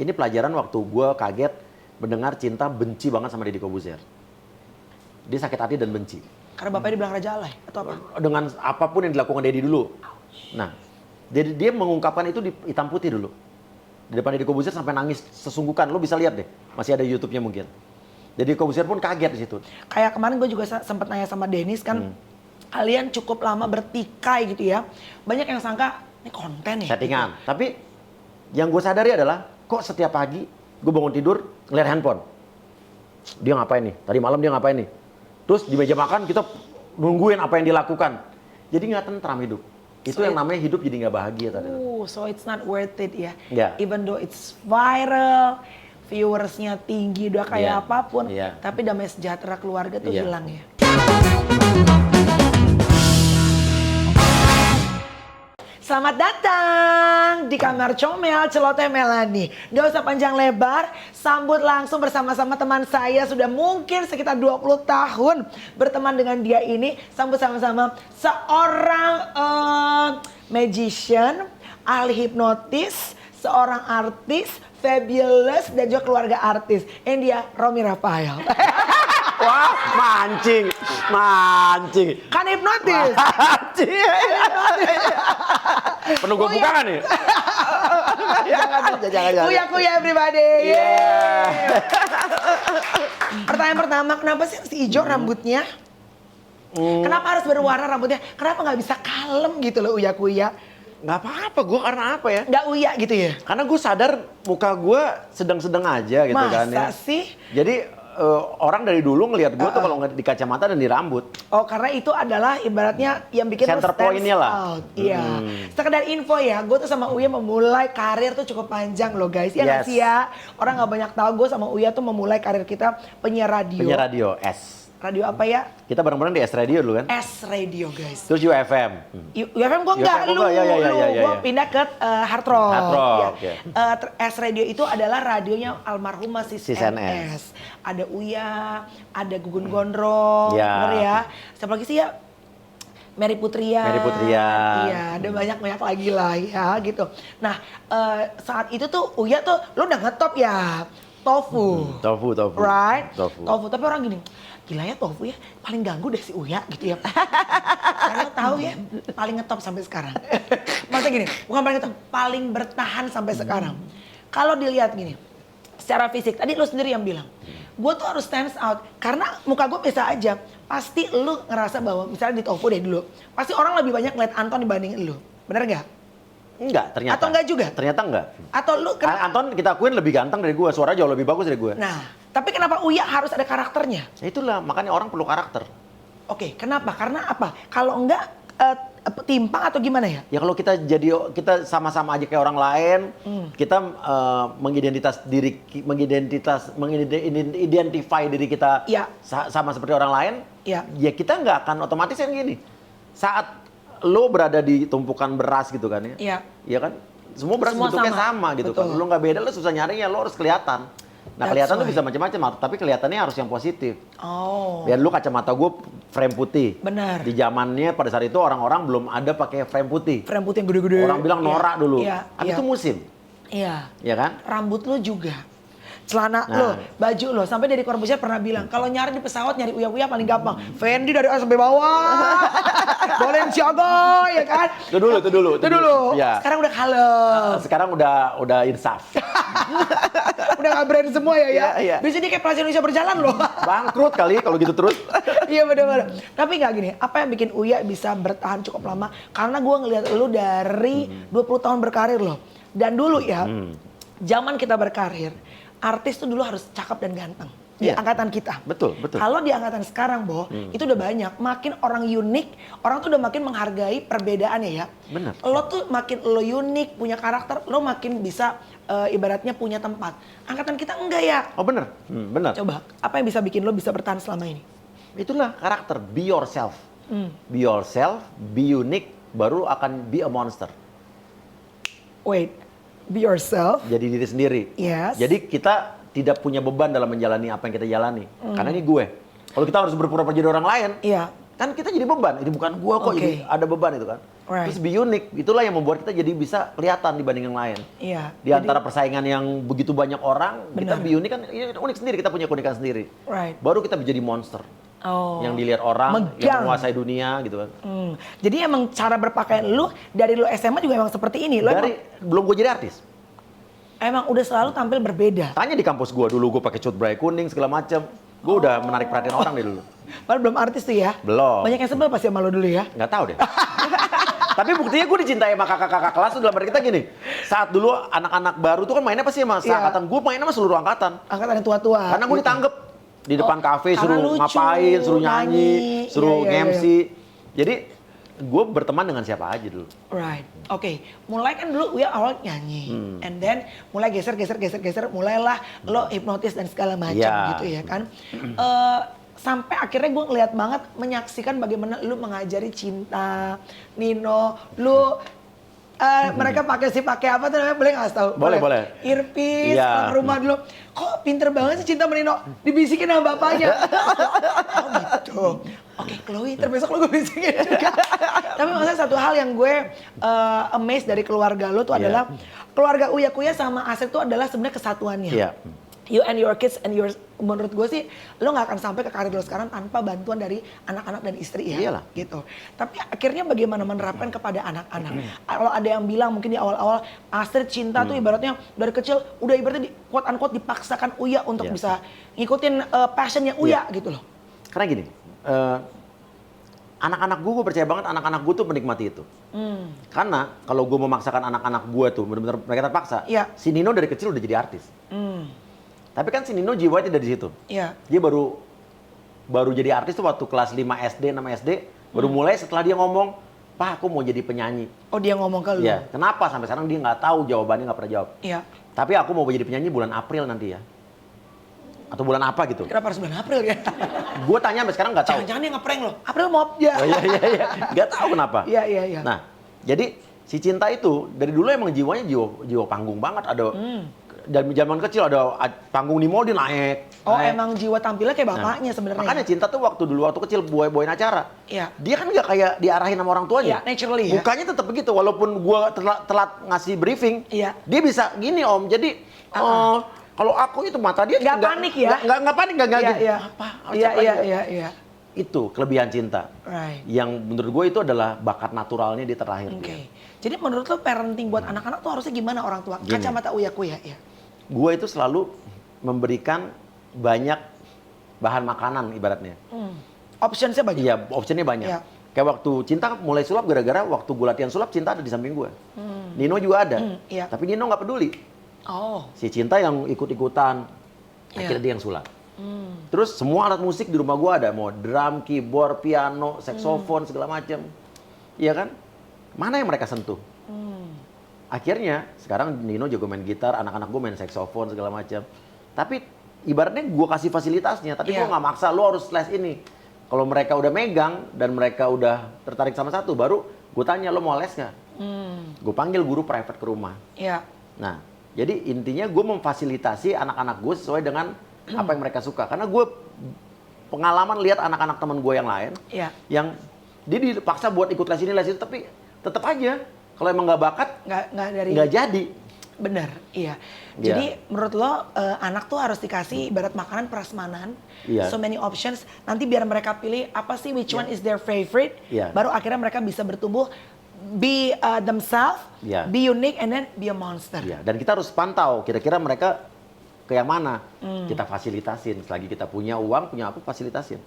Ini pelajaran waktu gue kaget mendengar Cinta benci banget sama Deddy Corbuzier. Dia sakit hati dan benci. Karena bapaknya dibilang raja alay atau apa? Dengan apapun yang dilakukan Deddy dulu. Nah, dia mengungkapkan itu di hitam putih dulu. Di depan Deddy Corbuzier sampai nangis sesungguhkan. Lo bisa lihat deh, masih ada YouTube-nya mungkin. Deddy Corbuzier pun kaget di situ. Kayak kemarin gue juga sempat nanya sama Dennis kan, kalian cukup lama bertikai gitu ya. Banyak yang sangka ini konten ya. Settingan. Gitu. Tapi yang gue sadari adalah kok setiap pagi gue bangun tidur ngeliat handphone. Dia ngapain nih? Tadi malam dia ngapain nih? Terus di meja makan kita nungguin apa yang dilakukan. Jadi nggak tentram hidup. Itu yang namanya hidup jadi nggak bahagia tadi. So it's not worth it ya. Yeah. Even though it's viral, viewersnya tinggi, udah kayak apapun, tapi damai sejahtera keluarga tuh hilang ya. Selamat datang di kamar Comel Celoteh Melani. Gak usah panjang lebar, sambut langsung bersama-sama teman saya sudah mungkin sekitar 20 tahun berteman dengan dia ini. Sambut sama-sama seorang magician, ahli hipnotis, seorang artis, fabulous dan juga keluarga artis. Ini dia Romy Rafael. Wah, mancing. Kan hipnotis. Penuh gue buka kan nih? Jangan. Kuya everybody. Yeah. Pertanyaan pertama, kenapa sih si hijau rambutnya? Kenapa harus berwarna rambutnya? Kenapa nggak bisa kalem gitu loh Uya? Nggak apa-apa, gue karena apa ya? Nggak Uya gitu ya? Karena gue sadar muka gue sedang-sedang aja gitu kan ya. Masa sih? Jadi orang dari dulu ngelihat gue tuh kalau nggak di kacamata dan di rambut. Oh karena itu adalah ibaratnya yang bikin center point-nya lah. Iya. Sekedar info ya, gue tuh sama Uya memulai karir tuh cukup panjang loh guys. Ya nggak sih ya? Orang nggak banyak tahu gue sama Uya tuh memulai karir kita penyiar radio. Penyiar radio, S. Radio apa ya? Kita bareng-bareng di S Radio dulu kan? S Radio guys. Terus UFM. UFM gue enggak, gue pindah ke Hard Rock. Hard Rock, ya. S Radio itu adalah radionya almarhumah Sis NS. Ada Uya, ada Gugun Gondrong, bener ya. Siapa lagi sih ya? Mary Putrian. Iya, ada banyak lagi lah ya gitu. Nah, saat itu tuh Uya tuh, lu udah ngetop ya. Tofu. Right? Tofu. Tapi orang gini, gila ya Tofu ya, paling ganggu deh si Uya gitu ya. Karena tahu ya, paling ngetop sampai sekarang. Maksudnya gini, bukan paling ngetop, paling bertahan sampai sekarang. Kalau dilihat gini, secara fisik, tadi lu sendiri yang bilang, gue tuh harus stand out. Karena muka gue biasa aja, pasti lu ngerasa bahwa, misalnya di Tofu deh dulu, pasti orang lebih banyak ngeliat Anton dibandingin lu. Bener gak? Enggak, ternyata. Atau enggak juga? Ternyata enggak. Atau lu Anton kita akuin lebih ganteng dari gue, suara jauh lebih bagus dari gue. Nah, tapi kenapa Uya harus ada karakternya? Itulah, makanya orang perlu karakter. Oke, kenapa? Karena apa? Kalau enggak timpang atau gimana ya? Ya kalau kita sama-sama aja kayak orang lain, kita mengidentify diri kita sama seperti orang lain, ya kita nggak akan otomatis kan gini. Saat lo berada di tumpukan beras gitu kan ya, iya kan, semua beras bentuknya sama gitu. Kalau lo nggak beda, lo susah nyarinya, lo harus kelihatan. Nah kelihatan tuh bisa macam-macam, tapi kelihatannya harus yang positif. Biar lu kacamata gue frame putih. Benar. Di zamannya pada saat itu orang-orang belum ada pakai frame putih. Frame putih yang gede-gede. Orang bilang norak dulu. Tapi itu musim. Iya. Iya kan? Rambut lu juga. Celana lo, baju lo, sampai dari Corbuzier pernah bilang kalau nyari di pesawat nyari Uya paling gampang. Fendi dari atas sampai bawah, Balenciaga ya kan? Itu dulu. Ya. Sekarang udah kalem. Sekarang udah insaf. Udah nggak brand semua ya. Iya. Biasanya kayak Plaza Indonesia berjalan loh. Bangkrut kali kalau gitu terus. Iya benar. Tapi nggak gini, apa yang bikin Uya bisa bertahan cukup lama? Karena gue ngelihat lu dari 20 tahun berkarir loh. Dan dulu ya, zaman kita berkarir, artis tuh dulu harus cakep dan ganteng. Di angkatan kita. Betul. Kalau di angkatan sekarang, itu udah banyak. Makin orang unik, orang tuh udah makin menghargai perbedaannya ya. Bener. Lo tuh makin lo unik, punya karakter, lo makin bisa ibaratnya punya tempat. Angkatan kita enggak ya. Oh bener. Coba, apa yang bisa bikin lo bisa bertahan selama ini? Itulah karakter, be yourself. Be yourself, be unique, baru akan be a monster. Wait, be yourself. Jadi diri sendiri. Yes. Jadi kita tidak punya beban dalam menjalani apa yang kita jalani. Karena ini gue. Kalau kita harus berpura-pura jadi orang lain, kan kita jadi beban. Ini bukan gue kok, jadi ada beban itu kan. Terus be unique, itulah yang membuat kita jadi bisa kelihatan dibanding yang lain. Iya. Di antara persaingan yang begitu banyak orang, kita be unique kan unik sendiri, kita punya keunikan sendiri. Baru kita menjadi monster. Yang dilihat orang, yang menguasai dunia gitu kan. Jadi emang cara berpakaian lu, dari lu SMA juga emang seperti ini? Belum gue jadi artis. Emang udah selalu tampil berbeda? Tanya di kampus gue dulu, gue pakai cut bray kuning segala macam. Gue udah menarik perhatian orang deh dulu. Padahal belum artis tuh ya? Belum. Banyak yang sebel pasti sama lo dulu ya? Nggak tahu deh. Tapi buktinya gue dicintai sama kakak-kakak kelas tuh dalam arti kita gini. Saat dulu anak-anak baru tuh kan mainnya pasti sama seangkatan. Gue mainnya sama seluruh angkatan. Angkatan yang tua-tua. Karena gue ditanggep di depan kafe, suruh lucu, ngapain, suruh nyanyi, suruh MC. Jadi gue berteman dengan siapa aja dulu. Oke. Mulai kan dulu Uya awal nyanyi. And then mulai geser, mulailah lo hipnotis dan segala macam gitu ya kan. Sampai akhirnya gue ngeliat banget, menyaksikan bagaimana lu mengajari Cinta, Nino, lu mereka pakai apa tuh namanya, boleh nggak tahu? Boleh. Earpiece, ke rumah dulu. Kok pinter banget sih Cinta sama Nino, dibisikin sama bapaknya. Oh gitu. Oke, Chloe, terbesok lo gue bisikin juga. Tapi maksudnya satu hal yang gue amazed dari keluarga lo tuh adalah keluarga Uya Kuya sama Asep tuh adalah sebenarnya kesatuannya. You and your kids and yours, menurut gue sih lo nggak akan sampai ke karir lo sekarang tanpa bantuan dari anak-anak dan istri ya. Iyalah. Gitu. Tapi akhirnya bagaimana menerapkan kepada anak-anak. Kalau ada yang bilang mungkin di awal-awal Astrid Cinta tuh ibaratnya dari kecil udah ibaratnya quote unquote dipaksakan Uya untuk bisa ngikutin passionnya Uya gitu loh. Karena gini, anak-anak gue percaya banget anak-anak gue tuh menikmati itu. Karena kalau gue memaksakan anak-anak gue tuh benar-benar mereka terpaksa. Si Nino dari kecil udah jadi artis. Tapi kan si Nino jiwanya tidak di situ. Dia baru jadi artis tuh waktu kelas 5 SD, 6 SD. Baru mulai setelah dia ngomong, "Pak, aku mau jadi penyanyi." Oh, dia ngomong ke lu? Iya. Kenapa? Sampai sekarang dia nggak tahu jawabannya, nggak pernah jawab. Tapi aku mau jadi penyanyi bulan April nanti ya. Atau bulan apa gitu. Kenapa harus bulan April ya? Gue tanya sampai sekarang nggak tahu. Jangan-jangan dia ngeprank loh. April Mop ya. Oh, iya. Nggak tahu kenapa. Iya. Nah, jadi si Cinta itu dari dulu emang jiwanya jiwa panggung banget. Ada dari zaman kecil ada panggung di mall dia naik. Emang jiwa tampilnya kayak bapaknya sebenarnya. Makanya Cinta tuh waktu kecil bawain acara. Dia kan nggak kayak diarahin sama orang tuanya. Naturally ya. Mukanya tetap begitu walaupun gua telat ngasih briefing. Dia bisa gini Om. Jadi kalau aku itu mata dia nggak panik ya? Nggak panik nggak gitu. Apa? Iya. Itu kelebihan Cinta. Yang menurut gue itu adalah bakat naturalnya dia terlahir. Jadi menurut lo parenting buat anak-anak tuh harusnya gimana orang tua? Gini, kacamata Uya Kuya ya. Gue itu selalu memberikan banyak bahan makanan ibaratnya. Optionsnya banyak? Iya, optionnya banyak. Kayak waktu Cinta mulai sulap gara-gara waktu gue latihan sulap Cinta ada di samping gue. Nino juga ada. Tapi Nino nggak peduli. Si Cinta yang ikut-ikutan. Akhirnya dia yang sulap. Terus semua alat musik di rumah gue ada. Mau drum, keyboard, piano, saksofon, segala macam. Iya kan? Mana yang mereka sentuh? Akhirnya sekarang Nino jago main gitar, anak-anak gue main saksofon segala macam. Tapi ibaratnya gue kasih fasilitasnya, tapi gue nggak maksa lo harus les ini. Kalau mereka udah megang dan mereka udah tertarik sama satu, baru gue tanya lo mau les nggak? Gue panggil guru private ke rumah. Nah, jadi intinya gue memfasilitasi anak-anak gue sesuai dengan apa yang mereka suka. Karena gue pengalaman lihat anak-anak teman gue yang lain, yang dia dipaksa buat ikut les ini les itu, tapi tetap aja kalau emang nggak bakat, nggak jadi. Bener, iya. Jadi menurut lo anak tuh harus dikasih ibarat makanan prasmanan, so many options. Nanti biar mereka pilih apa sih which one is their favorite. Baru akhirnya mereka bisa bertumbuh, be themselves, be unique, and then be a monster. Dan kita harus pantau kira-kira mereka ke yang mana. Kita fasilitasin. Selagi kita punya uang, punya apa, fasilitasin.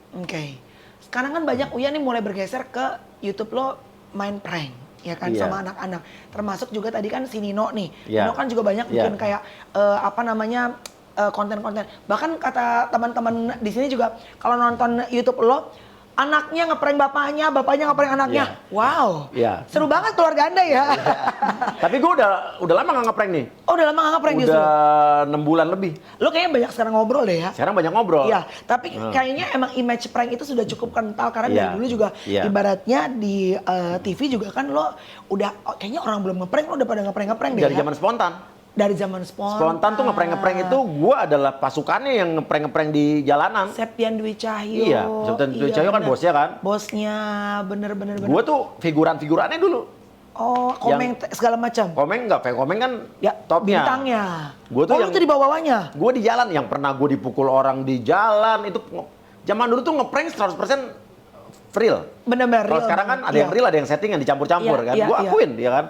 Sekarang kan banyak Uya nih mulai bergeser ke YouTube lo main prank. Ya kan, sama anak-anak. Termasuk juga tadi kan si Nino nih. Nino kan juga banyak bikin kayak konten-konten. Bahkan kata teman-teman di sini juga kalau nonton YouTube lo, anaknya ngeprank bapaknya ngeprank anaknya. Wow. Seru banget keluarga Anda ya. Tapi gue udah lama nggak ngeprank nih. Oh, udah lama nggak ngeprank justru? Udah 6 bulan lebih. Lo kayaknya banyak sekarang ngobrol deh ya? Sekarang banyak ngobrol. Iya, tapi kayaknya emang image prank itu sudah cukup kental. Karena dari dulu juga ibaratnya di TV juga kan lo udah, kayaknya orang belum ngeprank, lo udah pada ngeprank deh. Dari zaman spontan. Dari zaman Spontan. Spontan tuh ngeprank itu gue adalah pasukannya yang ngeprank di jalanan. Septian Dwi Cahyo. Iya, Septian Dwi Cahyo kan bosnya kan. Bosnya, bener. Gue tuh figurannya dulu. Oh, Komeng segala macam. Komeng enggak, Komeng kan ya, topnya. Bintangnya. Gue tuh yang tuh di bawah-bawahnya. Gue di jalan, yang pernah gue dipukul orang di jalan itu zaman dulu tuh ngeprank 100% real. Bener-bener Kalau sekarang kan ada yang real, ada yang setting, yang dicampur-campur kan. Gue akuin, ya kan.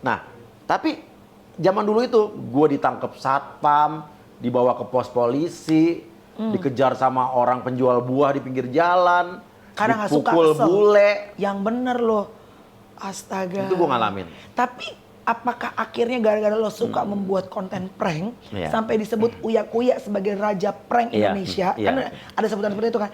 Nah, tapi zaman dulu itu gue ditangkap satpam, dibawa ke pos polisi, dikejar sama orang penjual buah di pinggir jalan, karena dipukul bule. Yang bener loh. Astaga. Itu gue ngalamin. Tapi apakah akhirnya gara-gara lo suka membuat konten prank sampai disebut Uya sebagai raja prank Indonesia? Kan ada sebutan seperti itu kan?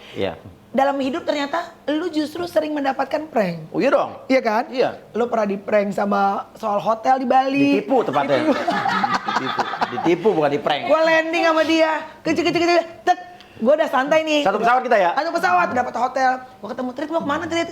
Dalam hidup ternyata lu justru sering mendapatkan prank. Oh iya dong. Iya kan? Iya. Lu pernah di prank sama soal hotel di Bali. Ditipu tepatnya. Ditipu bukan di prank. Gue landing sama dia. Kecil. Tek. Gue udah santai nih. Satu pesawat kita ya? Satu pesawat. Dapat hotel. Gue ketemu Trit, mau kemana Trit?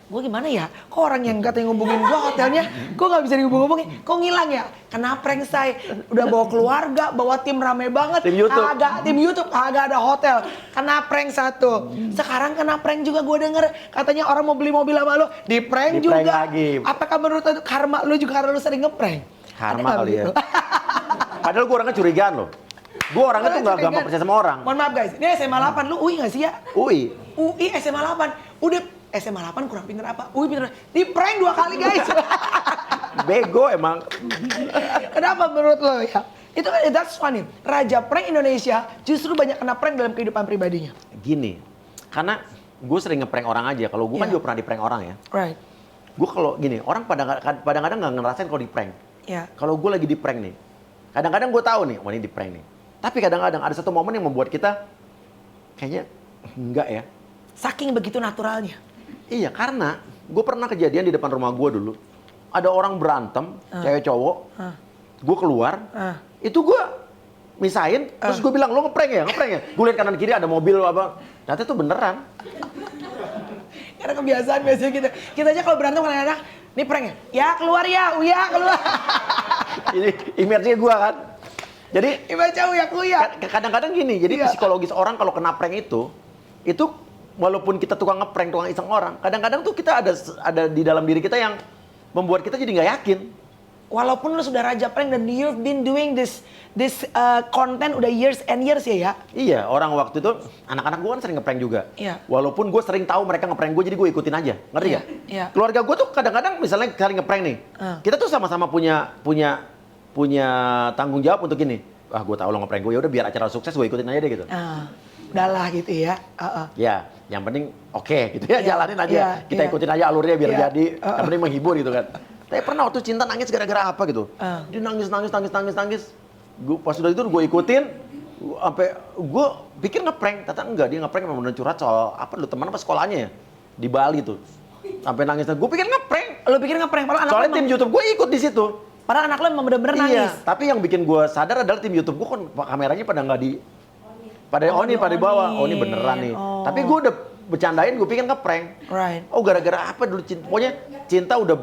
Gue gimana ya? Kok orang yang katanya ngubungin gue hotelnya, gue gak bisa dihubung-hubungin. Kok ngilang ya? Kena prank saya. Udah bawa keluarga, bawa tim rame banget. Tim YouTube. Tim YouTube, agak ada hotel. Kena prank satu. Sekarang kena prank juga gue denger. Katanya orang mau beli mobil sama lo, di prank juga. Lagi. Apakah menurut lo karma lo juga karena lo sering ngeprank? Karma kali ya. Padahal gue orangnya curigaan loh. Gue orangnya tuh gak gampang percaya sama orang. Mohon maaf guys, ini SMA 8, lu UI gak sih ya? UI SMA 8, udah SMA 8 kurang pinter apa? UI pinter, di prank 2 kali guys. Bego emang. Kenapa menurut lo ya? Itu kan that's funny. Raja prank Indonesia justru banyak kena prank dalam kehidupan pribadinya. Gini, karena gue sering ngeprank orang aja. Kalau gue kan juga pernah di prank orang ya. Right. Gue kalau gini, orang kadang-kadang nggak ngerasain kalau di prank. Kalau gue lagi di prank nih, kadang-kadang gue tahu nih, wah ini di prank nih. Tapi kadang-kadang ada satu momen yang membuat kita kayaknya enggak ya. Saking begitu naturalnya. Iya, karena gue pernah kejadian di depan rumah gue dulu. Ada orang berantem, cewek cowok. Gue keluar, itu gue misahin, terus gue bilang, lo ngeprank ya? Gue lihat kanan kiri ada mobil apa. Ternyata itu beneran. Karena kebiasaan biasanya gitu. Kita aja kalau berantem kadang-kadang, ini prank ya? Ya keluar ya, Uya keluar. Ini image-nya gue kan. Jadi kadang-kadang gini, jadi psikologis orang kalau kena prank itu walaupun kita tukang ngeprank, tukang iseng orang, kadang-kadang tuh kita ada di dalam diri kita yang membuat kita jadi nggak yakin. Walaupun lu sudah raja prank dan you've been doing this content udah years and years ya. Iya, orang waktu itu anak-anak gue kan sering ngeprank juga. Iya. Walaupun gue sering tahu mereka ngeprank gue, jadi gue ikutin aja, ngerti nggak? Iya. Keluarga gue tuh kadang-kadang misalnya kali ngeprank nih, kita tuh sama-sama punya tanggung jawab untuk ini. Ah, gue tahu lo ngeprank gue, ya udah biar acara sukses gue ikutin aja deh gitu. Udahlah gitu ya. Ya, yang penting oke gitu ya, jalanin aja. Kita ikutin aja alurnya biar jadi. Yang penting menghibur gitu kan. Tapi pernah waktu Cinta nangis gara-gara apa gitu. Dia nangis. Pas sudah itu gue ikutin, sampai gue pikir ngeprank. Ternyata enggak, dia ngeprank memang bener curhat soal apa dulu teman apa sekolahnya ya di Bali tuh. Sampai nangis. Gue pikir ngeprank. Lo pikir ngeprank? Soalnya tim YouTube gue ikut di situ. Padahal anak lo emang bener-bener nangis. Iya, tapi yang bikin gue sadar adalah tim YouTube gue kan kameranya pada nggak di... Pada di bawah. Oh ini beneran nih. Tapi gue udah bercandain, gue pikir ngeprank. Right. Oh gara-gara apa dulu Cinta? Pokoknya Cinta udah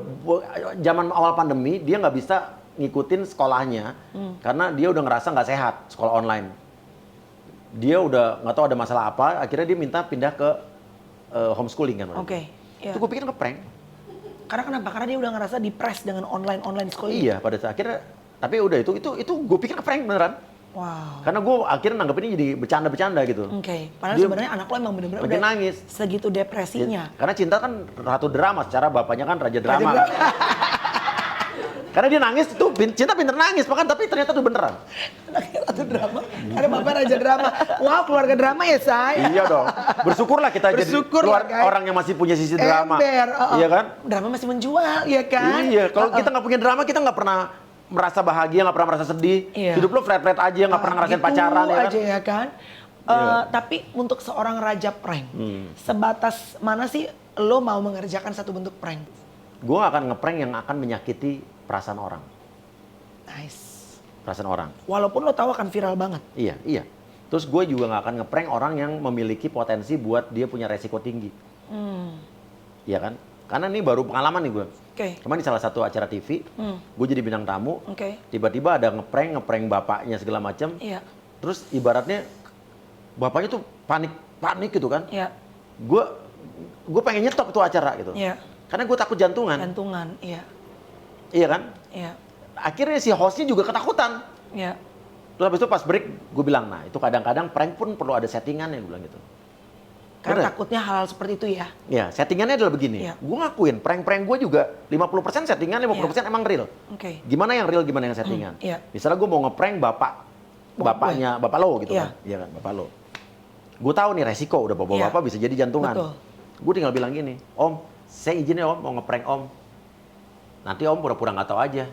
zaman awal pandemi dia nggak bisa ngikutin sekolahnya karena dia udah ngerasa nggak sehat sekolah online. Dia udah nggak tahu ada masalah apa, akhirnya dia minta pindah ke homeschooling kan. Oke. Itu gue pikir ngeprank. Karena kenapa? Karena dia udah ngerasa depres dengan online schooling. Iya, pada saat akhirnya. Tapi udah itu gue pikir ngeprank beneran. Wow. Karena gue akhirnya nanggepinnya jadi bercanda-bercanda gitu. Oke. Padahal sebenarnya anak lo emang bener-bener udah nangis. Segitu depresinya. Karena Cinta kan ratu drama, secara bapaknya kan raja drama. Karena dia nangis itu, Cinta pinter nangis, bahkan tapi ternyata itu beneran. Anaknya ratu drama, ada bapak raja drama. Wow, keluarga drama ya saya. Iya dong, bersyukurlah kita jadi orang yang masih punya sisi drama. Iya kan? Drama masih menjual, ya kan? Iya, kalau kita nggak punya drama, kita nggak pernah merasa bahagia, nggak pernah merasa sedih. Iya. Hidup lo flat-flat aja, nggak pernah ngerasain gitu pacaran ya kan? aja ya kan? Iya. Tapi untuk seorang raja prank, sebatas mana sih lo mau mengerjakan satu bentuk prank? Gue akan ngeprank yang akan menyakiti perasaan orang. Nice. Perasaan orang. Walaupun lo tahu akan viral banget. Iya. Terus gue juga nggak akan ngeprank orang yang memiliki potensi buat dia punya resiko tinggi. Iya kan? Karena ini baru pengalaman nih gue. Kemarin di salah satu acara TV, gue jadi bintang tamu. Tiba-tiba ada ngeprank bapaknya segala macam. Terus ibaratnya bapaknya tuh panik gitu kan. Gue pengen nyetop tuh acara gitu. Karena gue takut jantungan. Iya kan? Akhirnya si hostnya juga ketakutan. Terus habis itu pas break, gue bilang, nah itu kadang-kadang prank pun perlu ada settingannya, gue bilang gitu. Karena takutnya hal seperti itu ya? Ya, settingannya adalah begini. Gue ngakuin, prank-prank gue juga 50% settingan, 50% emang real. Gimana yang real, gimana yang settingan. Misalnya gue mau ngeprank bapaknya, bapak lo gitu kan. Iya kan, bapak lo. Gue tahu nih resiko, udah bapak-bapak bisa jadi jantungan. Gue tinggal bilang gini, Om, saya izin ya Om, mau ngeprank Om. Nanti Om pura-pura nggak tahu aja.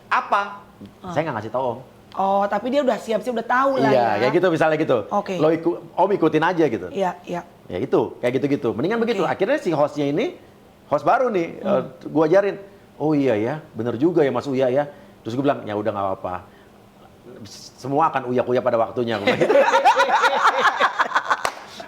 Apa? Saya nggak ngasih tahu Om. Oh, tapi dia udah siap udah tahu lah ya. Iya, kayak gitu misalnya gitu. Lo Om ikutin aja gitu. Ya itu, kayak gitu-gitu. Mendingan begitu. Akhirnya si hostnya ini, host baru nih, gue ajarin. Oh iya ya, bener juga ya Mas Uya ya. Terus gue bilang, ya udah nggak apa-apa. Semua akan uya-uya pada waktunya.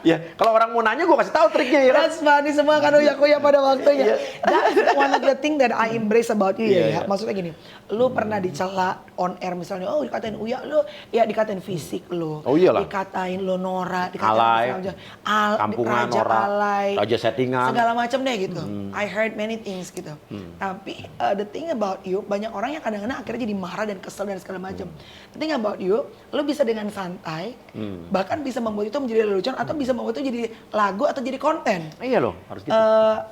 Ya, kalau orang mau nanya gue kasih tahu triknya ya kan. That's funny, semua kan uya-uya pada waktunya. That's one of the thing that I embrace about you ya. Maksudnya gini, lu pernah dicela on air misalnya, oh dikatain uya lu, ya dikatain fisik lu. Oh iyalah. Dikatain lu norak, dikatain alay, kampungan, raja alay, raja settingan. Segala macam deh gitu. I heard many things gitu. Tapi the thing about you, banyak orang yang kadang-kadang akhirnya jadi marah dan kesel dan segala macam. The thing about you, lu bisa dengan santai, bahkan bisa membuat itu menjadi lelucon atau bisa membuat itu jadi lagu atau jadi konten. Iya loh, harus gitu.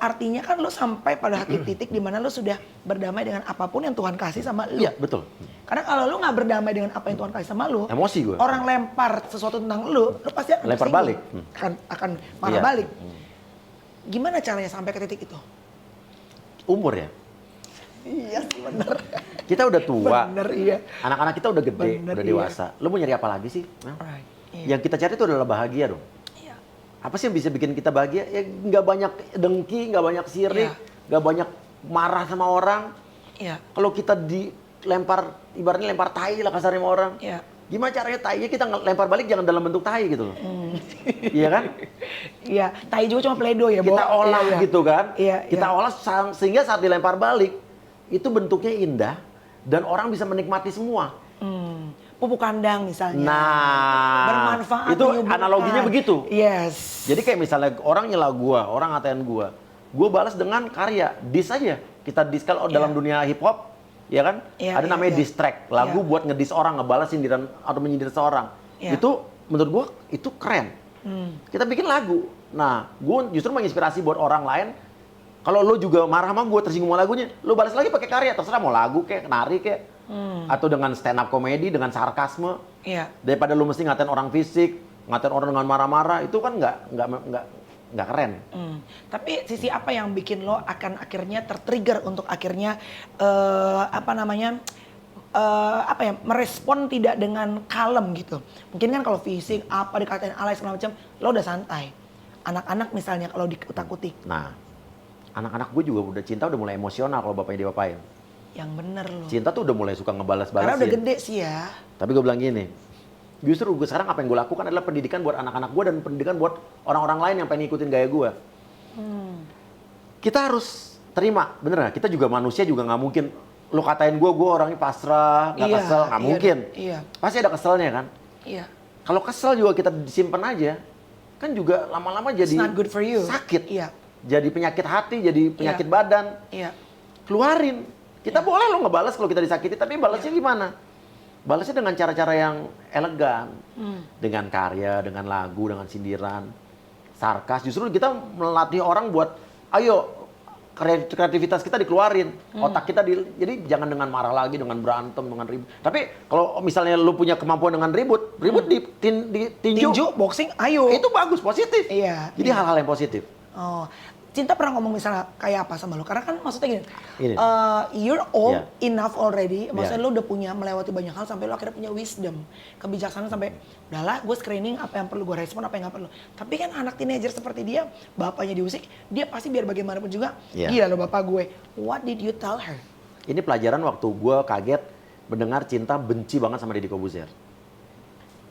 Artinya kan lu sampai pada titik di mana lu sudah berdamai dengan apapun yang Tuhan kasih sama lu. Iya, betul. Karena kalau lu nggak berdamai dengan apa yang Tuhan kasih sama lu, emosi gue. Orang lempar sesuatu tentang lu pasti akan lempar balik. Akan marah balik. Gimana caranya sampai ke titik itu? Umur ya? Iya sih bener. Kita udah tua. Bener, iya. Anak-anak kita udah gede, udah dewasa. Lu mau nyari apa lagi sih? Yang kita cari itu adalah bahagia dong. Apa sih yang bisa bikin kita bahagia? Ya nggak banyak dengki, nggak banyak sirik, nggak banyak marah sama orang. Kalau kita dilempar, ibaratnya lempar tai lah kasarnya sama orang. Gimana caranya tainya kita lempar balik jangan dalam bentuk tai gitu loh. Iya kan? Iya, tai juga cuma pledo ya, kita olah gitu kan. Kita olah sehingga saat dilempar balik itu bentuknya indah dan orang bisa menikmati semua. Pupuk kandang misalnya. Nah, bermanfaat. Itu analoginya begitu. Yes. Jadi kayak misalnya orang nyela gua, orang ngatain gua balas dengan karya, diss aja. Kita diss kalau dalam dunia hip hop, ya kan? Ada namanya diss track, lagu buat ngediss orang, ngebalas sindiran atau menyindir seorang. Itu menurut gua itu keren. Kita bikin lagu. Nah, gua justru menginspirasi buat orang lain. Kalau lo juga marah sama gua, tersinggung sama lagunya, lo balas lagi pakai karya, terserah mau lagu kayak nari kayak. Atau dengan stand up komedi, dengan sarkasme. Daripada lu mesti ngatain orang fisik, ngatain orang dengan marah-marah, itu kan nggak keren. Tapi sisi apa yang bikin lo akan akhirnya tertrigger untuk akhirnya merespon tidak dengan kalem gitu. Mungkin kan kalau fisik apa dikatain alay segala macam, lo udah santai. Anak-anak misalnya kalau dikutak-kutik. Nah, anak-anak gue juga udah cinta udah mulai emosional kalau bapaknya diapain. Yang bener loh. Cinta tuh udah mulai suka ngebalas-balasin. Karena udah gede sih ya. Tapi gue bilang gini, justru gue sekarang apa yang gue lakukan adalah pendidikan buat anak-anak gue dan pendidikan buat orang-orang lain yang pengen ikutin gaya gue. Kita harus terima, bener gak? Kita juga manusia juga nggak mungkin. Lo katain gue orangnya pasrah, nggak kesel, nggak mungkin. Pasti ada keselnya kan? Kalau kesel juga kita disimpan aja, kan juga lama-lama jadi not good for you. Sakit. Jadi penyakit hati, jadi penyakit badan. Keluarin. Kita boleh lo ngebalas kalau kita disakiti, tapi balasnya gimana? Balasnya dengan cara-cara yang elegan. Dengan karya, dengan lagu, dengan sindiran. Sarkas. Justru kita melatih orang buat, ayo kreativitas kita dikeluarin. Otak kita, jadi jangan dengan marah lagi, dengan berantem, dengan ribut. Tapi kalau misalnya lo punya kemampuan dengan ribut di tinju, boxing, ayo. Itu bagus, positif. Jadi hal-hal yang positif. Oh. Cinta pernah ngomong misalnya kayak apa sama lo? Karena kan maksudnya gini, you're old enough already, maksudnya lo udah punya melewati banyak hal sampai lo akhirnya punya wisdom, kebijaksanaan sampai udahlah gue screening apa yang perlu gue respon, apa yang gak perlu. Tapi kan anak teenager seperti dia, bapaknya diusik, dia pasti biar bagaimanapun juga, gila lo bapak gue. What did you tell her? Ini pelajaran waktu gue kaget mendengar Cinta benci banget sama Deddy Corbuzier.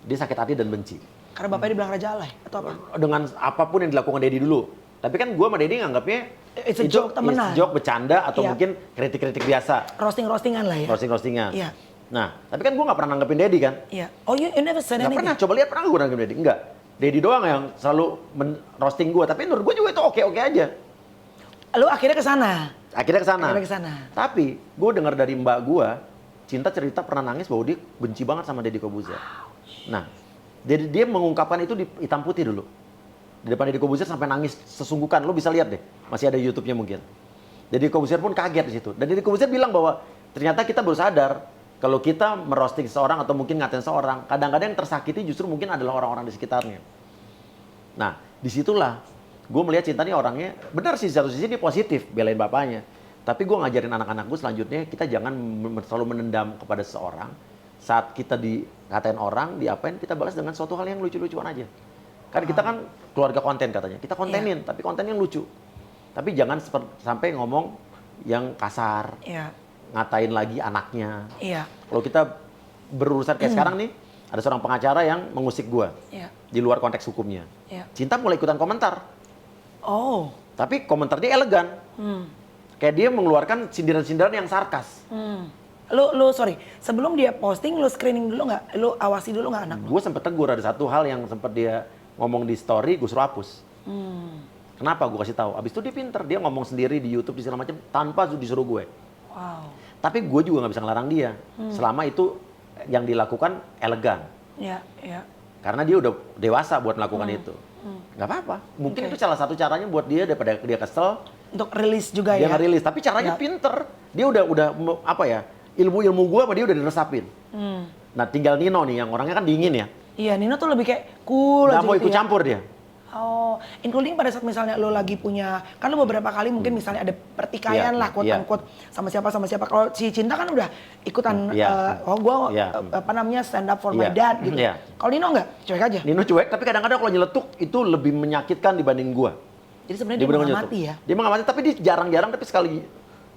Dia sakit hati dan benci. Karena bapaknya dibilang raja alay atau apa? Dengan apapun yang dilakukan Deddy dulu. Tapi kan gue sama Dedi nganggapnya it's a joke temenan. It's joke, bercanda, atau mungkin kritik-kritik biasa. Roasting-roastingan lah ya. Roasting-roastingan. Iya. Nah, tapi kan gue gak pernah nanggepin Dedi kan. Iya. Oh, you never said anything? Gak pernah, coba lihat pernah gue nanggepin Dedi? Enggak. Dedi doang yang selalu roasting gue, tapi menurut gue juga itu oke-oke aja. Lu akhirnya ke sana? Akhirnya ke sana. Akhirnya ke sana. Tapi gue dengar dari mbak gue, Cinta cerita pernah nangis bahwa dia benci banget sama Deddy Corbuzier. Nah, dia mengungkapkan itu di hitam putih dulu. Di depan Deddy Corbuzier sampai nangis sesungguhkan. Lo bisa lihat deh, masih ada YouTube-nya mungkin. Deddy Corbuzier pun kaget di situ. Dan Deddy Corbuzier bilang bahwa ternyata kita baru sadar kalau kita merosting seorang atau mungkin ngatain seorang, kadang-kadang yang tersakiti justru mungkin adalah orang-orang di sekitarnya. Nah, disitulah gue melihat Cinta nih orangnya, benar sih satu sisi dia positif, belain bapaknya. Tapi gue ngajarin anak-anak gue selanjutnya, kita jangan selalu menendam kepada seseorang. Saat kita dikatain orang, diapain, kita balas dengan suatu hal yang lucu-lucuan aja. Kan kita kan keluarga konten katanya, kita kontenin, tapi konten yang lucu. Tapi jangan sampai ngomong yang kasar, ngatain lagi anaknya. Kalau kita berurusan kayak sekarang nih, ada seorang pengacara yang mengusik gue di luar konteks hukumnya. Cinta mulai ikutan komentar. Tapi komentar dia elegan. Kayak dia mengeluarkan sindiran-sindiran yang sarkas. Sorry, sebelum dia posting, lu screening dulu nggak? Lu awasi dulu nggak anak lu? Gue sempet tegur, ada satu hal yang sempet dia ngomong di story, gue suruh hapus. Kenapa? Gue kasih tahu. Abis itu dia pinter, dia ngomong sendiri di YouTube di segala macam tanpa disuruh gue. Wow. Tapi gue juga nggak bisa ngelarang dia, selama itu yang dilakukan elegan. Karena dia udah dewasa buat melakukan itu. Nggak apa-apa. Mungkin itu salah satu caranya buat dia daripada dia kesel. Untuk rilis juga dia ngerilis, tapi caranya pinter. Dia udah apa ya, ilmu-ilmu gue apa dia udah diresapin. Nah tinggal Nino nih yang orangnya kan dingin ya. Iya, Nino tuh lebih kayak cool aja. Nggak mau ikut campur dia. Oh, including pada saat misalnya lo lagi punya, kan lo beberapa kali mungkin misalnya ada pertikaian lah, quote-unquote, sama siapa. Kalau si Cinta kan udah ikutan, apa namanya, stand up for my dad gitu. Kalau Nino nggak? Cuek aja? Nino cuek, tapi kadang-kadang kalau nyeletuk itu lebih menyakitkan dibanding gue. Jadi sebenarnya dia mengamati ya? Dia mengamati, tapi dia jarang-jarang, tapi sekali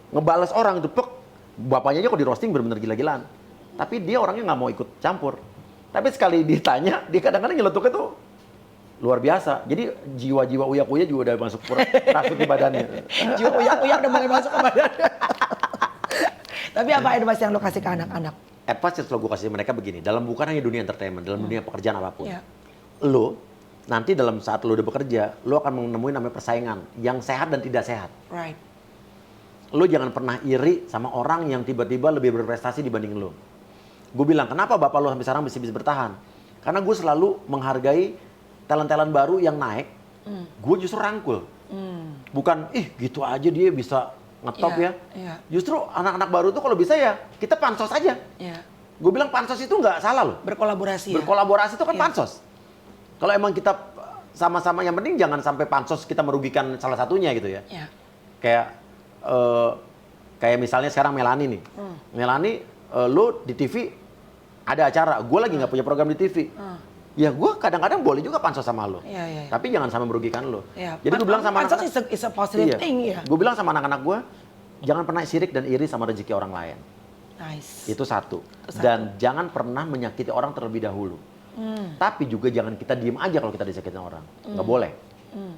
ngebales orang itu, bapaknya aja kok di roasting bener-bener gila-gilaan. Tapi dia orangnya nggak mau ikut campur. Tapi sekali ditanya, dia kadang-kadang nyeletuknya tuh luar biasa. Jadi jiwa-jiwa uyak-uyak juga udah masuk rasuk di badannya. Jiwa uyak-uyak udah mulai masuk ke badannya. Tapi apa advice yang lo kasih ke anak-anak? Advice yang selalu gue kasih mereka begini, dalam bukan hanya dunia entertainment, dalam dunia pekerjaan apapun. Lo nanti dalam saat lo udah bekerja, lo akan menemui namanya persaingan yang sehat dan tidak sehat. Right. Lo jangan pernah iri sama orang yang tiba-tiba lebih berprestasi dibanding lo. Gue bilang, kenapa bapak lo sampai sekarang bisa bertahan? Karena gue selalu menghargai talent-talent baru yang naik, gue justru rangkul. Bukan, gitu aja dia bisa ngetop ya. Justru anak-anak baru tuh kalau bisa ya, kita pansos aja. Gue bilang pansos itu nggak salah loh. Berkolaborasi Berkolaborasi itu kan pansos. Kalau emang kita sama-sama, yang penting jangan sampai pansos kita merugikan salah satunya gitu ya. Kayak misalnya sekarang Melani nih. Melani, lo di TV ada acara, gue lagi nggak punya program di TV. Ya gue kadang-kadang boleh juga pansos sama lo. Tapi jangan sampai merugikan lo. Jadi gue bilang sama pansos is a positive thing ya. Gue bilang sama anak-anak gue, jangan pernah sirik dan iri sama rezeki orang lain. Nice. Itu satu. Dan jangan pernah menyakiti orang terlebih dahulu. Tapi juga jangan kita diem aja kalau kita disakitin orang. Nggak boleh.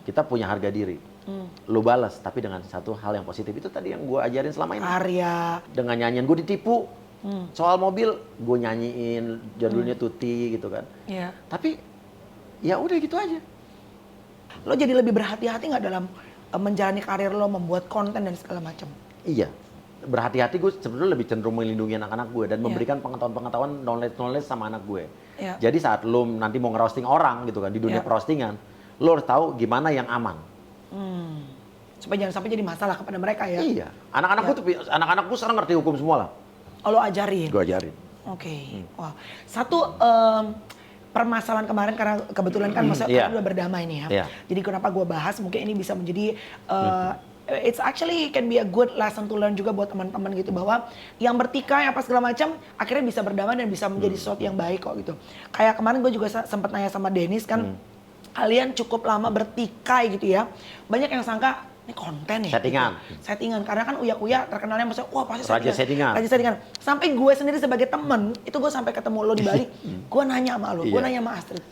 Kita punya harga diri. Lo balas, tapi dengan satu hal yang positif. Itu tadi yang gue ajarin selama ini. Arya. Dengan nyanyian gue ditipu. Soal mobil, gue nyanyiin jadulnya Tuti gitu kan. Tapi ya udah gitu aja. Lo jadi lebih berhati-hati nggak dalam menjalani karir lo, membuat konten dan segala macam? Iya. Berhati-hati gue sebenarnya lebih cenderung melindungi anak-anak gue dan memberikan pengetahuan-pengetahuan, knowledge sama anak gue. Jadi saat lo nanti mau ngerosting orang gitu kan di dunia perostingan, lo harus tahu gimana yang aman. Supaya jangan sampai jadi masalah kepada mereka ya. Iya. Anak-anak gue sekarang ngerti hukum semua lah. Oh, lo ajarin? Gue ajarin. Oke. Wow. Satu permasalahan kemarin karena kebetulan kan maksudnya udah berdamai nih ya. Jadi kenapa gue bahas mungkin ini bisa menjadi it's actually can be a good lesson to learn juga buat teman-teman gitu, bahwa yang bertikai apa segala macam akhirnya bisa berdamai dan bisa menjadi sesuatu yang baik kok gitu. Kayak kemarin gue juga sempat nanya sama Dennis kan, kalian cukup lama bertikai gitu ya. Banyak yang sangka ini konten ya. Settingan. Karena kan Uya terkenalnya maksudnya wah pasti Raja settingan. Sampai gue sendiri sebagai temen, itu gue sampai ketemu lo di Bali, gue nanya sama lo, gue nanya sama Astrid.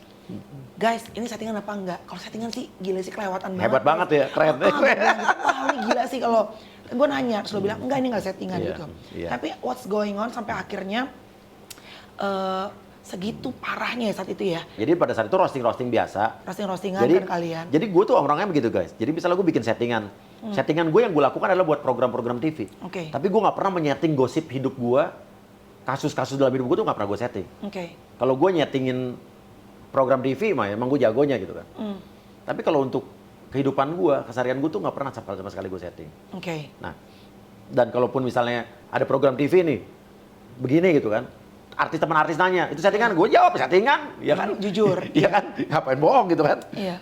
guys ini settingan apa enggak? Kalau settingan sih gila sih kelewatan banget. Hebat banget ya, keren. Wah ini gila sih kalau gue nanya, terus lo bilang enggak ini nggak settingan gitu. Tapi what's going on sampai akhirnya segitu parahnya saat itu ya. Jadi pada saat itu roasting biasa. Roastingan kan kalian. Jadi gue tuh orangnya begitu guys. Jadi misalnya gue bikin settingan. Settingan gue yang gue lakukan adalah buat program-program TV. Tapi gue nggak pernah menyeting gosip hidup gue. Kasus-kasus dalam hidup gue tuh nggak pernah gue setting. Kalau gue nyetingin program TV mah emang gue jagonya gitu kan. Tapi kalau untuk kehidupan gue, keseharian gue tuh nggak pernah sama sekali gue setting. Nah, dan kalaupun misalnya ada program TV nih, begini gitu kan. Teman artis nanya, itu settingan? Gue jawab settingan, ya kan? Jujur. Iya kan? Ngapain bohong gitu kan? Iya.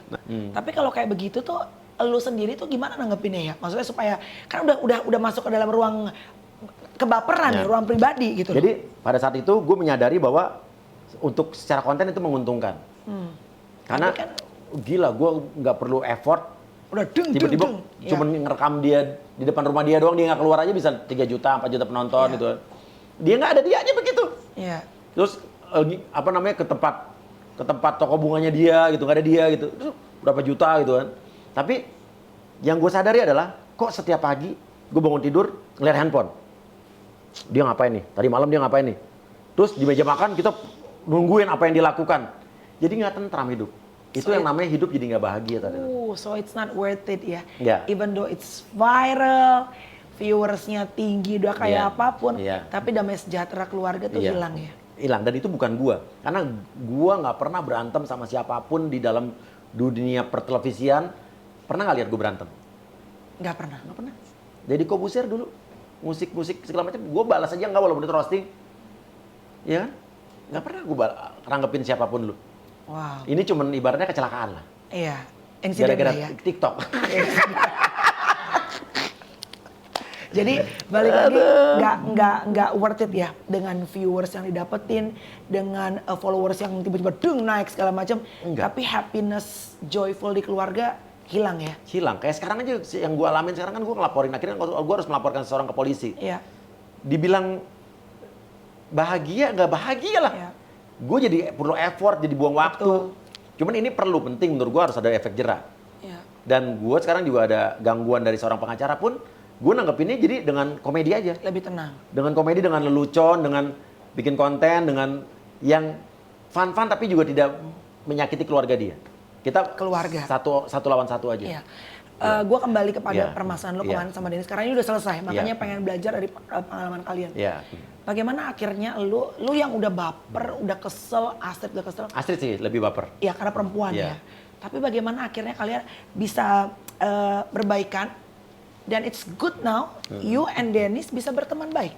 Tapi kalau kayak begitu tuh, lu sendiri tuh gimana nanggepinnya ya? Maksudnya supaya kan udah masuk ke dalam ruang kebaperan ya, ruang pribadi gitu. Jadi pada saat itu gue menyadari bahwa untuk secara konten itu menguntungkan. Karena kan, gila, gue nggak perlu effort. Udah tiba-tiba cuma ngerekam dia di depan rumah dia doang, dia nggak keluar aja bisa 3 juta, 4 juta penonton gitu. Dia nggak ada dianya begitu. Terus ke tempat toko bunganya dia gitu, nggak ada dia gitu. Terus berapa juta gitu kan. Tapi yang gue sadari adalah kok setiap pagi gue bangun tidur ngeliat handphone. Dia ngapain nih? Tadi malam dia ngapain nih? Terus di meja makan kita nungguin apa yang dilakukan. Jadi nggak tentram hidup. Itu yang namanya hidup jadi nggak bahagia tadi. So it's not worth it ya. Even though it's viral, viewersnya tinggi, udah kayak apapun, tapi damai sejahtera keluarga tuh hilang ya. Hilang, dan itu bukan gua. Karena gua nggak pernah berantem sama siapapun di dalam dunia pertelevisian. Pernah nggak lihat gua berantem? Nggak pernah. Jadi Kobusier dulu, musik segala macam, gua balas aja nggak walaupun itu roasting. Ya kan? Nggak pernah gua ranggepin siapapun dulu. Wow. Ini cuman ibaratnya kecelakaan lah. Iya. Gara-gara TikTok. Jadi balik lagi nggak worth it ya dengan viewers yang didapetin, dengan followers yang tiba-tiba naik segala macam. Tapi happiness, joyful di keluarga hilang ya. Hilang. Kayak sekarang aja yang gue alamin sekarang kan gue ngelaporin, akhirnya gue harus melaporkan seseorang ke polisi. Dibilang bahagia nggak bahagia lah. Gue jadi perlu effort, jadi buang waktu. Cuman ini perlu, penting menurut gue harus ada efek jerak. Dan gue sekarang juga ada gangguan dari seorang pengacara pun. Gue nanggepinnya jadi dengan komedi aja. Lebih tenang. Dengan komedi, dengan lelucon, dengan bikin konten, dengan yang fun-fun tapi juga tidak menyakiti keluarga dia. Kita keluarga. Satu lawan satu aja. Gue kembali kepada permasalahan lo kemarin sama Dennis. Sekarang ini udah selesai, makanya pengen belajar dari pengalaman kalian. Bagaimana akhirnya lu yang udah baper, udah kesel, Astrid udah kesel. Astrid sih lebih baper. Iya, karena perempuan ya. Tapi bagaimana akhirnya kalian bisa berbaikan? Dan it's good now, you and Dennis bisa berteman baik.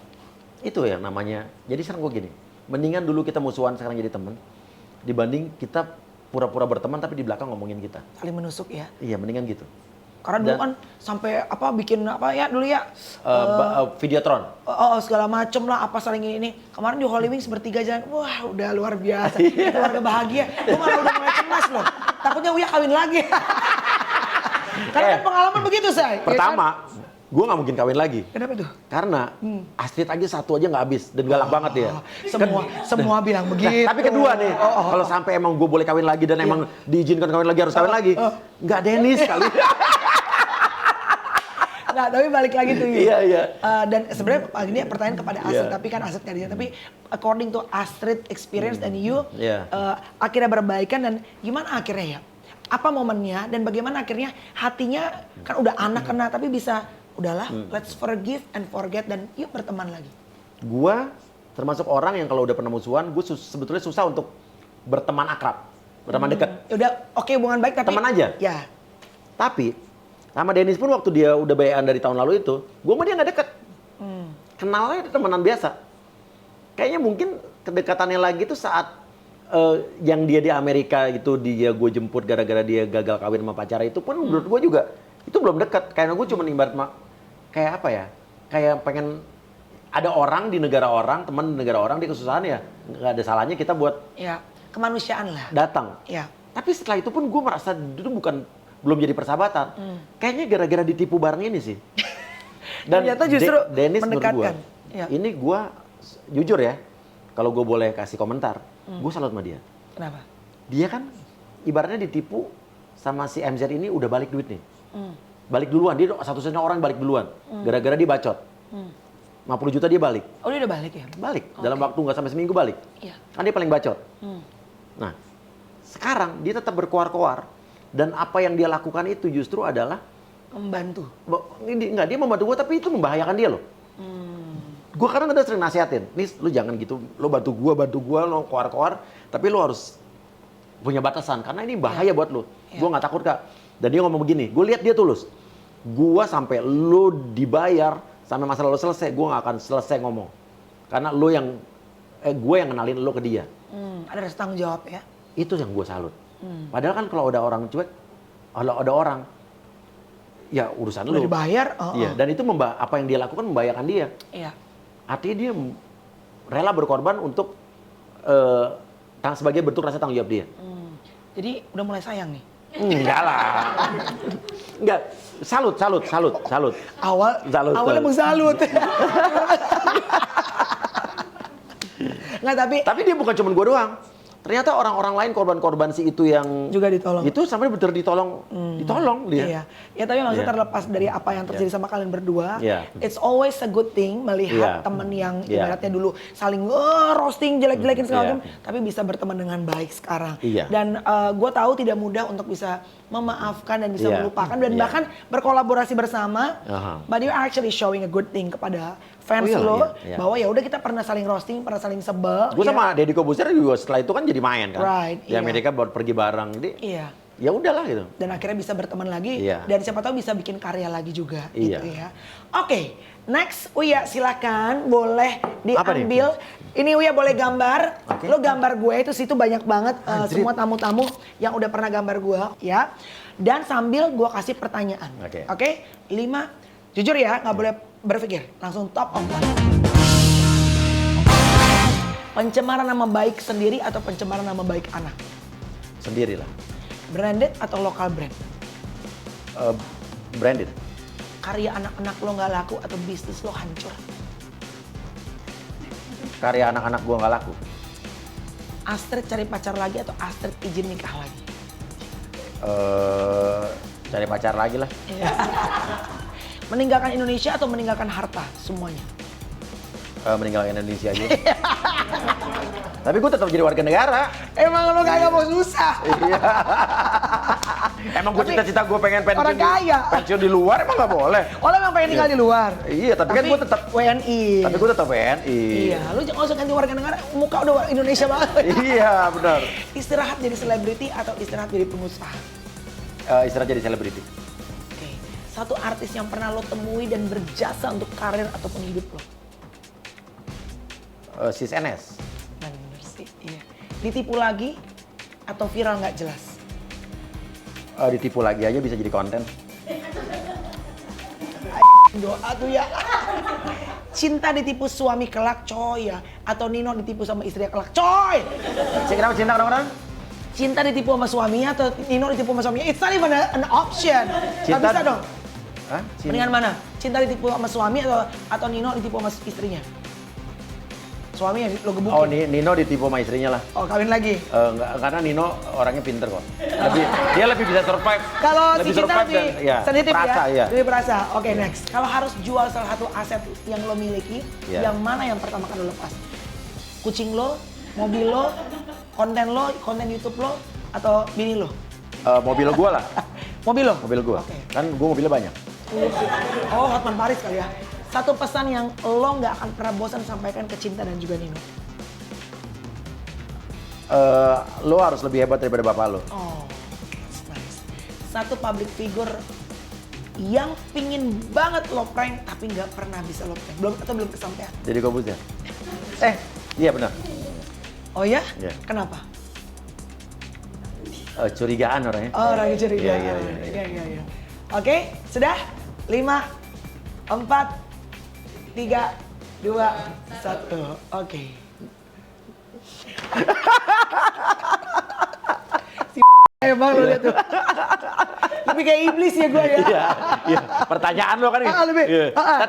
Itu yang namanya, jadi sekarang gue gini, mendingan dulu kita musuhan sekarang jadi teman, dibanding kita pura-pura berteman tapi di belakang ngomongin kita. Saling menusuk ya? Iya, mendingan gitu. Karena dulu kan sampai bikin dulu ya? Videotron. Segala macem lah, saling ini. Kemarin di Holy Wings bertiga jalan, wah udah luar biasa. Keluarga bahagia, gue malah udah mulai cemas loh. Takutnya Uya kawin lagi. Karena kan pengalaman begitu, Say. Pertama, gue nggak mungkin kawin lagi. Kenapa tuh? Karena Astrid aja satu aja nggak habis dan galak banget dia. Semua bilang begitu. Tapi kedua nih, kalau sampai emang gue boleh kawin lagi dan emang diizinkan kawin lagi harus kawin lagi, nggak Dennis kali. Nggak, tapi balik lagi tuh. Iya. Dan sebenarnya ini pertanyaan kepada Astrid, tapi kan Astrid nggak di sini. Tapi according to Astrid experience dan you, akhirnya berbaikan dan gimana akhirnya ya? Apa momennya dan bagaimana akhirnya hatinya kan udah anak kena tapi bisa udahlah let's forgive and forget dan yuk berteman lagi. Gua termasuk orang yang kalau udah pernah musuhan, gue sebetulnya susah untuk berteman akrab, berteman dekat. Udah oke, hubungan baik tapi teman aja. Ya. Tapi sama Dennis pun waktu dia udah bayan dari tahun lalu itu, gue sama dia nggak deket. Kenalnya temenan biasa. Kayaknya mungkin kedekatannya lagi tuh saat yang dia di Amerika itu gue jemput gara-gara dia gagal kawin sama pacar itu pun menurut gue juga itu belum dekat. Karena gue cuma ibarat kayak apa ya? Kayak pengen ada orang di negara orang, teman di negara orang, dia kesusahan ya nggak ada salahnya kita buat kemanusiaan lah. Datang. Tapi setelah itu pun gue merasa itu belum jadi persahabatan. Kayaknya gara-gara ditipu bareng ini sih. Dan ternyata justru Dennis mendekatkan. Ini gue jujur ya, kalau gue boleh kasih komentar, gue salut sama dia. Kenapa? dia kan ibaratnya ditipu sama si MZ ini udah balik duit nih. Balik duluan, dia satu-satunya orang balik duluan. Gara-gara dia bacot. 50 juta dia balik. Oh dia udah balik ya? Balik, dalam waktu nggak sampai seminggu balik. Iya. Kan dia paling bacot. Nah, sekarang dia tetap berkoar-koar. Dan apa yang dia lakukan itu justru adalah membantu. Enggak, dia membantu gue tapi itu membahayakan dia loh. Gue kadang sering nasihatin, nih lu jangan gitu, lu bantu gue, lu koar-koar, tapi lu harus punya batasan karena ini bahaya buat lu. Gue nggak takut kak. Dan dia ngomong begini, gue lihat dia tulus. Gue sampai lu dibayar, sampai masalah lu selesai, gue nggak akan selesai ngomong. Karena lu yang, gue yang kenalin lu ke dia. Ada rasa tanggung jawab ya? Itu yang gue salut. Padahal kan kalau ada orang cuek, kalau ada orang, ya urusan lu. Udah dibayar? Iya. Dan itu apa yang dia lakukan membahayakan dia. Iya. Artinya dia rela berkorban untuk sebagai bentuk rasa tanggung jawab dia. Jadi udah mulai sayang nih? Enggak lah. Enggak. Salut. Awalnya mau salut. Enggak, tapi dia bukan cuma gue doang. Ternyata orang-orang lain korban-korban si itu yang juga ditolong. Itu sampai betul ditolong dia. Iya. Ya tapi maksudnya terlepas dari apa yang terjadi sama kalian berdua, it's always a good thing melihat teman yang ibaratnya dulu saling roasting jelek-jelekin segala macam, tapi bisa berteman dengan baik sekarang. Dan gue tahu tidak mudah untuk bisa memaafkan dan bisa melupakan dan bahkan berkolaborasi bersama. But you actually showing a good thing kepada fans lo bahwa ya udah kita pernah saling roasting, pernah saling sebel. Gue sama Deddy Corbuzier juga setelah itu kan jadi main kan. Di Amerika buat pergi bareng. Jadi ya udahlah gitu. Dan akhirnya bisa berteman lagi dan siapa tahu bisa bikin karya lagi juga gitu ya. Oke, next Uya silakan boleh diambil. Ini Uya boleh gambar. Lo gambar gue itu situ banyak banget semua tamu-tamu yang udah pernah gambar gue ya. Dan sambil gue kasih pertanyaan. Oke? 5 jujur ya, nggak boleh berpikir, langsung top of mind. Pencemaran nama baik sendiri atau pencemaran nama baik anak? Sendiri lah. Branded atau lokal brand? Branded. Karya anak-anak lo nggak laku atau bisnis lo hancur? Karya anak-anak gua nggak laku. Astrid cari pacar lagi atau Astrid izin nikah lagi? Cari pacar lagi lah. Meninggalkan Indonesia atau meninggalkan harta semuanya? Meninggalkan Indonesia aja. Tapi gue tetap jadi warga negara. Emang lo kagak mau susah? Iya. Emang gue cita-cita gue pengen pensiun orang kaya. Pensiun di luar emang nggak boleh. Oh lo emang pengen tinggal di luar? Iya, tapi kan gue tetap WNI. Tapi gue tetap WNI. Iya, lu jangan usah ganti warga negara, muka udah Indonesia banget. Iya, benar. Istirahat jadi selebriti atau istirahat jadi pengusaha? Istirahat jadi selebriti. Oke. Satu artis yang pernah lo temui dan berjasa untuk karir ataupun hidup lo? Sis NS. Bener sih, iya. Ditipu lagi atau viral nggak jelas? Ditipu lagi aja bisa jadi konten. Doa tuh ya. Cinta ditipu suami kelak coy ya. Atau Nino ditipu sama istrinya kelak coy. Kenapa cinta kenapa? Cinta ditipu sama suaminya atau Nino ditipu sama suaminya? It's not even an option. Gak bisa dong. Hah? Mendingan mana? Cinta ditipu sama suami atau Nino ditipu sama istrinya? Suami yang lo gebukin. Oh, Nino ditipu sama istrinya lah. Oh, kawin lagi? Enggak, karena Nino orangnya pinter kok. Dia lebih bisa survive. Kalau si Cinta lebih sensitif ya? Lebih perasa. Oke, ya. Next. Kalau harus jual salah satu aset yang lo miliki, yang mana yang pertama kali lo lepas? Kucing lo, mobil lo, konten YouTube lo, atau bini lo? Mobil gue lah. Mobil lo? Mobil gue. Okay. Kan gue mobilnya banyak. Oh, Hotman Paris kali ya? Satu pesan yang lo nggak akan pernah bosan sampaikan ke Cinta dan juga Nino. Lo harus lebih hebat daripada bapak lo. Oh, that's nice. Satu public figure yang pingin banget lo prank tapi nggak pernah bisa lo prank. Belum kesampaian. Jadi Corbuzier. Iya benar. Oh ya? Yeah. Kenapa? Curigaan orangnya. Oh, orangnya curigaan. Iya. Oke, sudah? 5, 4, 3, 2, 1. Oke. Si emang lo lihat tuh. Lebih kayak iblis ya gue ya. Iya. Pertanyaan lo kan. Lebih.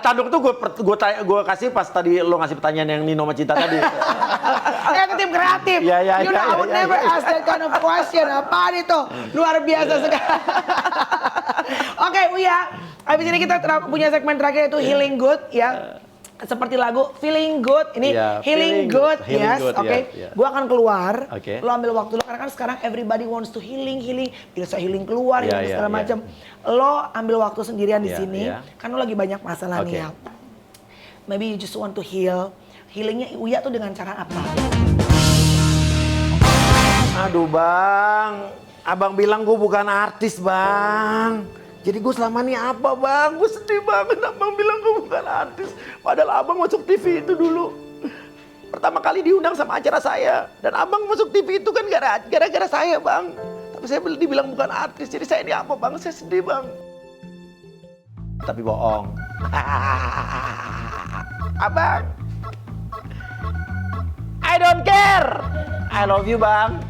Tanduk tuh gue kasih pas tadi lo ngasih pertanyaan yang Nino sama Cinta tadi. Itu tim kreatif. I would never ask that kind of question. Apaan itu? Luar biasa sekali. Oke, Uya. Habis ini kita punya segmen terakhir itu Healing Good ya. Seperti lagu Feeling Good, ini Healing Good, yes, oke. Gue akan keluar, lo ambil waktu lo, karena kan sekarang everybody wants to healing, bisa healing keluar, segala macam. Lo ambil waktu sendirian di sini, kan lo lagi banyak masalah nih ya. Maybe you just want to heal, healingnya Uya tuh dengan cara apa? Aduh bang, abang bilang gue bukan artis bang. Jadi gue selama ini apa bang? Gue sedih banget abang bilang gue bukan artis. Padahal abang masuk TV itu dulu. Pertama kali diundang sama acara saya. Dan abang masuk TV itu kan gara-gara saya bang. Tapi saya dibilang bukan artis. Jadi saya ini apa bang? Saya sedih bang. Tapi bohong. Abang. I don't care. I love you bang.